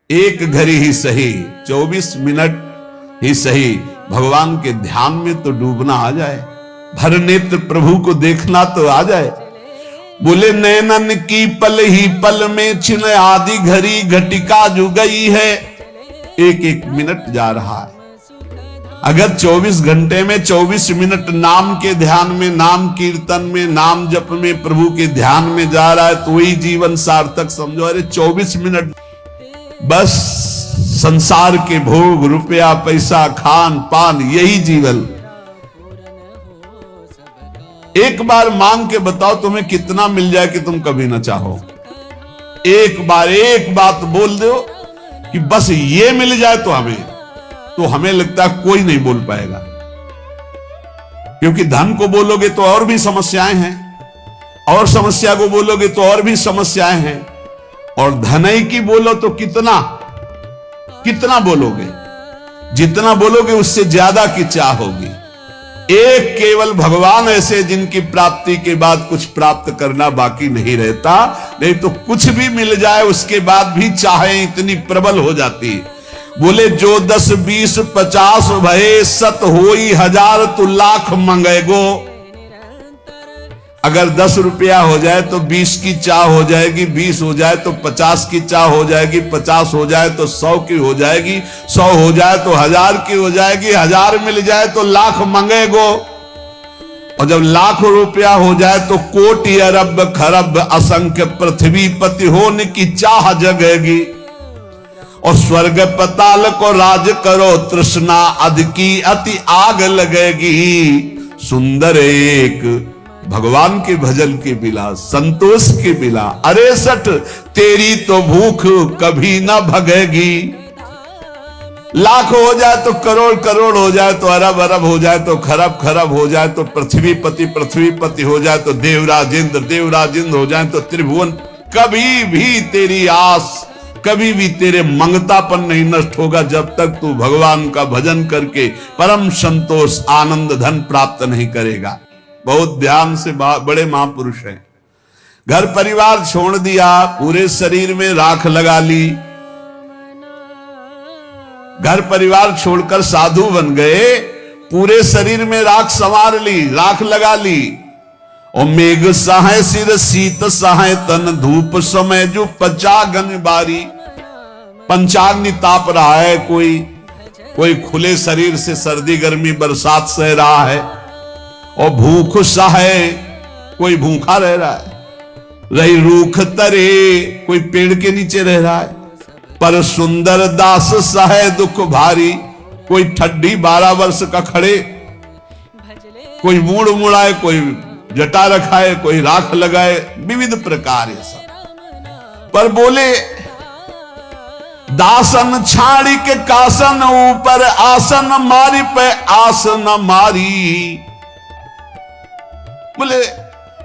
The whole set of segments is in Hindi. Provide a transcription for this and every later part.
एक घड़ी ही सही, 24 मिनट ही सही, भगवान के ध्यान में तो डूबना आ जाए, भर नेत्र प्रभु को देखना तो आ जाए। बोले नैनन की पल ही पल में छिन आदि घड़ी घटिका जो गई है। एक एक मिनट जा रहा है। अगर 24 घंटे में 24 मिनट नाम के ध्यान में, नाम कीर्तन में, नाम जप में, प्रभु के ध्यान में जा रहा है तो वही जीवन सार्थक समझो। अरे 24 मिनट बस संसार के भोग, रुपया पैसा, खान पान, यही जीवन। एक बार मांग के बताओ तुम्हें कितना मिल जाए कि तुम कभी ना चाहो। एक बार एक बात बोल दो कि बस ये मिल जाए तो हमें लगता है कोई नहीं बोल पाएगा, क्योंकि धन को बोलोगे तो और भी समस्याएं हैं, और समस्या को बोलोगे तो और भी समस्याएं हैं, और धनई की बोलो तो कितना बोलोगे, जितना बोलोगे उससे ज्यादा की चाह होगी। एक केवल भगवान ऐसे जिनकी प्राप्ति के बाद कुछ प्राप्त करना बाकी नहीं रहता, नहीं तो कुछ भी मिल जाए उसके बाद भी चाहे इतनी प्रबल हो जाती। बोले जो 10 20 50 भये सत होई हजार तू लाख मंगेगो। अगर 10 रुपया हो जाए तो 20 की चाह हो जाएगी, 20 हो जाए तो 50 की चाह हो जाएगी, 50 हो जाए तो 100 की हो जाएगी, 100 हो जाए तो 1000 की हो जाएगी, 1000 मिल जाए तो लाख मंगेगो। और जब लाख रुपया हो जाए तो कोटि अरब खरब असंख्य पृथ्वी पति होने की चाह जगेगी। और स्वर्ग पताल को राज करो तृष्णा अध की अति आग लगेगी। सुंदर एक भगवान के भजन के बिला, संतोष के बिला, अरे सठ तेरी तो भूख कभी ना भगेगी। लाख हो जाए तो करोड़ करोड़ हो जाए तो अरब अरब हो जाए तो खरब खरब हो जाए तो पृथ्वीपति हो जाए तो देवराज इंद्र हो जाए तो त्रिभुवन, कभी भी तेरी आस, कभी भी तेरे मंगतापन नहीं नष्ट होगा जब तक तू भगवान का भजन करके परम संतोष आनंद धन प्राप्त नहीं करेगा। बहुत ध्यान से, बड़े महापुरुष हैं। घर परिवार छोड़ दिया, पूरे शरीर में राख लगा ली, घर परिवार छोड़कर साधु बन गए, पूरे शरीर में राख संवार ली, राख लगा ली। और मेघ सहाय सिर शीत सहाय तन धूप समय जो पचागन बारी। पंचाग्नि ताप रहा है, कोई खुले शरीर से सर्दी गर्मी बरसात सह रहा है, और भूख सहे, कोई भूखा रह रहा है, रही रूख तरे, कोई पेड़ के नीचे रह रहा है। पर सुंदर दास सहे दुख भारी, कोई ठड्डी 12 वर्ष का खड़े, कोई मूड़ मुड़ाए, कोई जटा रखाए, कोई राख लगाए, विविध प्रकार ये सब। पर बोले दासन छाड़ी के कासन ऊपर आसन मारी पे आस न मारी। बोले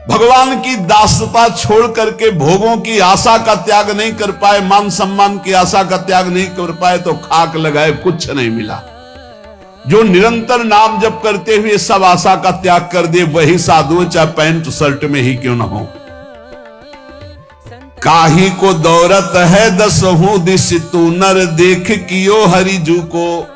भगवान की दासता छोड़ करके भोगों की आशा का त्याग नहीं कर पाए, मान सम्मान की आशा का त्याग नहीं कर पाए तो खाक लगाए कुछ नहीं मिला। जो निरंतर नाम जप करते हुए सब आशा का त्याग कर दे वही साधु, चाहे पैंट शर्ट में ही क्यों ना हो। काहे को दौरत है दसहु दिस तू नर देख कियो हरिजू को।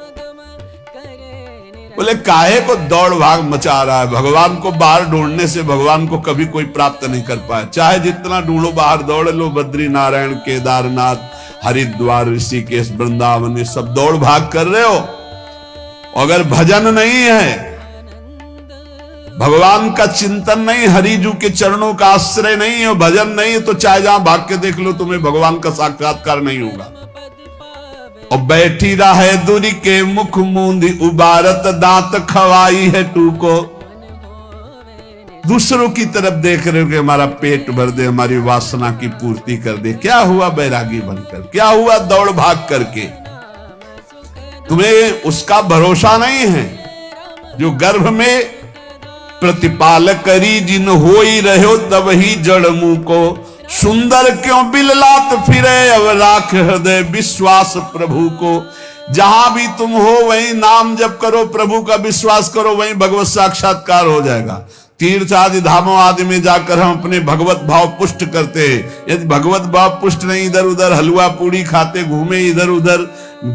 बोले काहे को दौड़ भाग मचा रहा है, भगवान को बाहर ढूंढने से भगवान को कभी कोई प्राप्त नहीं कर पाया। चाहे जितना ढूंढो, बाहर दौड़ लो, बद्री नारायण केदारनाथ हरिद्वार ऋषिकेश वृंदावन, ये सब दौड़ भाग कर रहे हो। अगर भजन नहीं है, भगवान का चिंतन नहीं, हरिजू के चरणों का आश्रय नहीं है, भजन नहीं है, तो चाहे जहां भाग के देख लो तुम्हें भगवान का साक्षात्कार नहीं होगा। और बैठी रहे दूरी के मुख मूंदी उबारत दांत खवाई है टूको। दूसरों की तरफ देख रहे हो कि हमारा पेट भर दे, हमारी वासना की पूर्ति कर दे। क्या हुआ बैरागी बनकर, क्या हुआ दौड़ भाग करके? तुम्हें उसका भरोसा नहीं है जो गर्भ में प्रतिपाल करी जिन होई रहो तब ही जड़ मुंह को। सुंदर क्यों बिललात फिरे अब राख हृदय विश्वास प्रभु को। जहां भी तुम हो वहीं नाम जप करो, प्रभु का विश्वास करो, वहीं भगवत साक्षात्कार हो जाएगा। तीर्थ आदि धामों आदि में जाकर हम अपने भगवत भाव पुष्ट करते हैं। यदि भगवत भाव पुष्ट नहीं, इधर उधर हलवा पूड़ी खाते घूमे, इधर उधर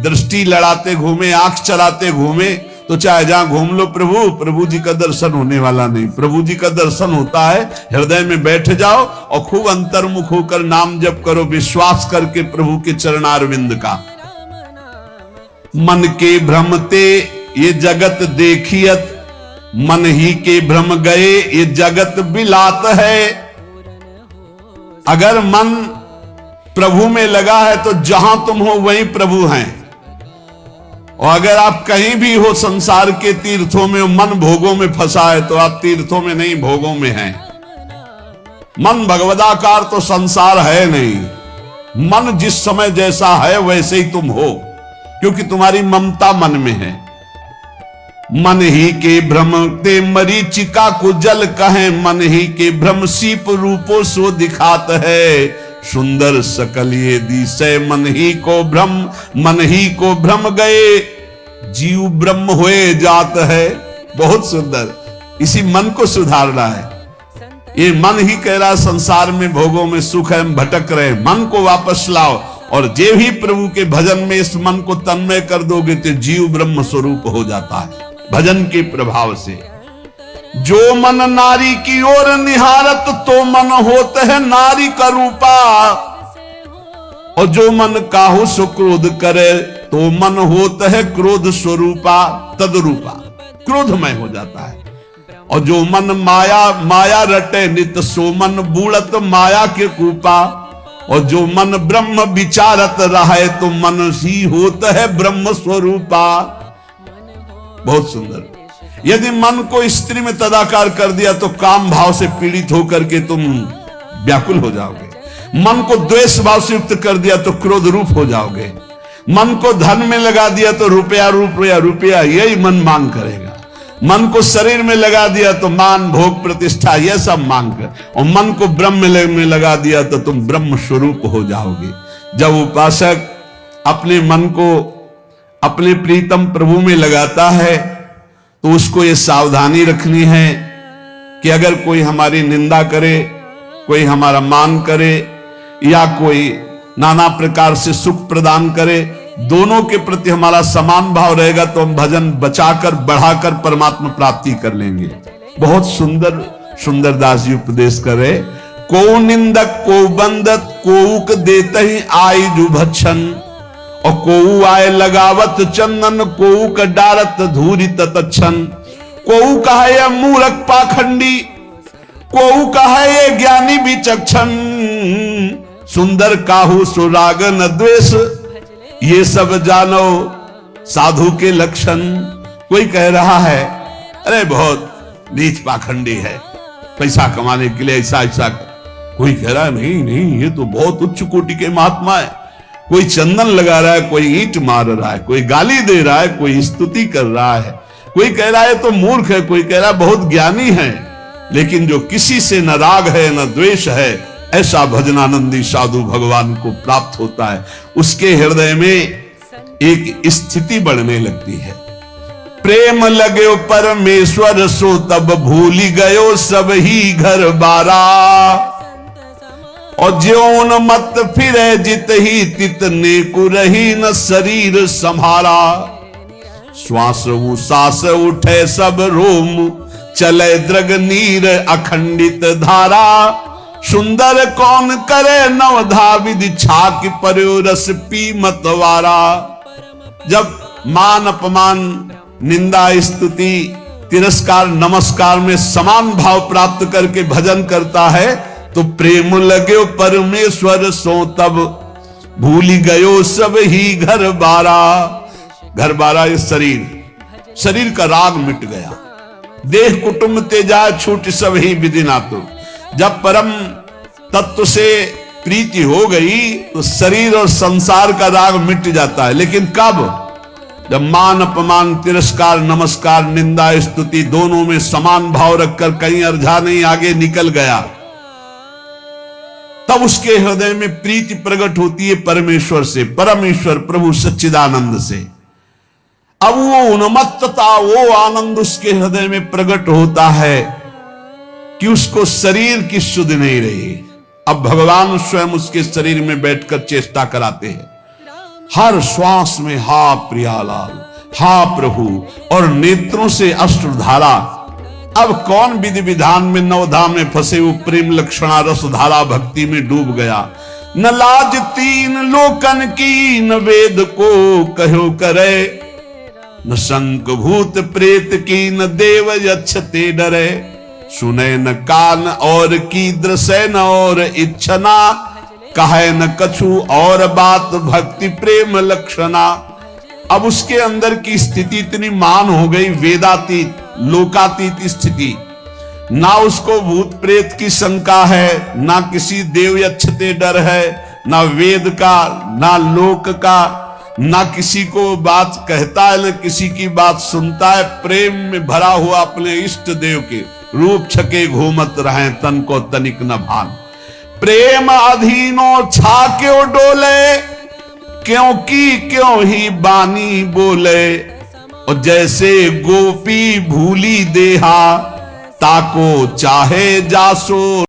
दृष्टि लड़ाते घूमे, आंख चलाते घूमे, तो चाहे जहां घूम लो प्रभु जी का दर्शन होने वाला नहीं। प्रभु जी का दर्शन होता है हृदय में बैठ जाओ और खूब अंतर्मुख होकर नाम जप करो, विश्वास करके प्रभु के चरणारविंद का। मन के भ्रमते ये जगत देखियत, मन ही के भ्रम गए ये जगत बिलात है। अगर मन प्रभु में लगा है तो जहां तुम हो वहीं प्रभु हैं। और अगर आप कहीं भी हो संसार के तीर्थों में, मन भोगों में फंसा है तो आप तीर्थों में नहीं भोगों में हैं। मन भगवदाकार तो संसार है नहीं। मन जिस समय जैसा है वैसे ही तुम हो, क्योंकि तुम्हारी ममता मन में है। मन ही के भ्रम ते मरीचिका को जल कहे, मन ही के भ्रम सीप रूपो सो दिखात है। सुंदर सकल ये दिशे मन ही को भ्रम, मन ही को भ्रम गए जीव ब्रह्म हुए जात है। बहुत सुंदर, इसी मन को सुधारना है। ये मन ही कह रहा संसार में भोगों में सुख है, हम भटक रहे, मन को वापस लाओ। और जे भी प्रभु के भजन में इस मन को तन्मय कर दोगे तो जीव ब्रह्म स्वरूप हो जाता है भजन के प्रभाव से। जो मन नारी की ओर निहारत तो मन होता है नारी का रूपा, और जो मन काहू सो क्रोध करे तो मन होता है क्रोध स्वरूपा तदरूपा, क्रोधमय हो जाता है। और जो मन माया रटे नित सो मन बूढ़त माया के कूपा, और जो मन ब्रह्म विचारत रहे तो मन ही होता है ब्रह्म स्वरूपा। बहुत सुंदर। यदि मन को स्त्री में तदाकार कर दिया तो काम भाव से पीड़ित होकर के तुम व्याकुल हो जाओगे। मन को द्वेष भाव से युक्त कर दिया तो क्रोध रूप हो जाओगे। मन को धन में लगा दिया तो रुपया यही मन मांग करेगा। मन को शरीर में लगा दिया तो मान भोग प्रतिष्ठा यह सब मांग कर, और मन को ब्रह्म में लगा दिया तो तुम ब्रह्म स्वरूप हो जाओगे। जब उपासक अपने मन को अपने प्रीतम प्रभु में लगाता है तो उसको ये सावधानी रखनी है कि अगर कोई हमारी निंदा करे, कोई हमारा मान करे, या कोई नाना प्रकार से सुख प्रदान करे, दोनों के प्रति हमारा समान भाव रहेगा तो हम भजन बचाकर बढ़ाकर परमात्मा प्राप्ति कर लेंगे। बहुत सुंदर सुंदर दास जी उपदेश करे। को निंदक को बंदत कोउक देते ही आई जु भक्षण, और कोऊ आए लगावत चंदन कोऊ का डारत धूरी तत्क्षण। कोऊ कहा यह मूर्ख पाखंडी, कोऊ कहा यह ज्ञानी विचक्षण। सुंदर काहू सुराग न द्वेष, ये सब जानो साधु के लक्षण। कोई कह रहा है अरे बहुत नीच पाखंडी है, पैसा कमाने के लिए ऐसा ऐसा। कोई कह रहा है नहीं ये तो बहुत उच्च कोटि के महात्मा है। कोई चंदन लगा रहा है, कोई ईंट मार रहा है, कोई गाली दे रहा है, कोई स्तुति कर रहा है, कोई कह रहा है तो मूर्ख है, कोई कह रहा है बहुत ज्ञानी है। लेकिन जो किसी से न राग है न द्वेष है, ऐसा भजनानंदी साधु भगवान को प्राप्त होता है। उसके हृदय में एक स्थिति बढ़ने लगती है। प्रेम लगे परमेश्वर सो तब भूली गयो सब ही घर बारा, और ज्योन मत फिरे जित ही तितने को रही न शरीर संभारा। श्वास उसास उठे सब रोम, चले द्रग नीर अखंडित धारा। सुंदर कौन करे नवधा विधि, छाक पर्यो रस पी मतवारा। जब मान अपमान निंदा स्तुति तिरस्कार नमस्कार में समान भाव प्राप्त करके भजन करता है तो प्रेम लगे परमेश्वर सो तब भूली गयो सब ही घर बारा। घर बारा ये शरीर का राग मिट गया। देह कुटुंब तेजा छूट सब ही विधि नातु। जब परम तत्व से प्रीति हो गई तो शरीर और संसार का राग मिट जाता है। लेकिन कब? जब मान अपमान तिरस्कार नमस्कार निंदा स्तुति दोनों में समान भाव रखकर कहीं अर्झा नहीं आगे निकल गया, तब उसके हृदय में प्रीति प्रकट होती है परमेश्वर से, परमेश्वर प्रभु सच्चिदानंद से। अब वो उन्मत्तता वो आनंद उसके हृदय में प्रकट होता है कि उसको शरीर की सुध नहीं रही। अब भगवान स्वयं उसके शरीर में बैठकर चेष्टा कराते हैं। हर श्वास में हा प्रियालाल, हा प्रभु, और नेत्रों से अश्रुधारा। अब कौन विधि विधान में नवधाम में फंसे वो प्रेम लक्षणा रस धारा भक्ति में डूब गया। न लाज तीन लोकन की, न वेद को कहो करे, न शंक भूत प्रेत की, न देव यक्षते डरे। सुने न कान और की दृश्य न और इच्छना, कहे न कछु और बात भक्ति प्रेम लक्षणा। अब उसके अंदर की स्थिति इतनी मान हो गई, वेदातीत लोकातीत स्थिति। ना उसको भूत प्रेत की शंका है, ना किसी देव यक्षते डर है, ना वेद का, ना लोक का, ना किसी को बात कहता है, ना किसी की बात सुनता है। प्रेम में भरा हुआ अपने इष्ट देव के रूप छके घूमत रहे, तन को तनिक न भान। प्रेम अधीनो छा क्यों डोले, क्योंकि क्यों ही बानी बोले। और जैसे गोपी भूली देहा, ताको चाहे जासो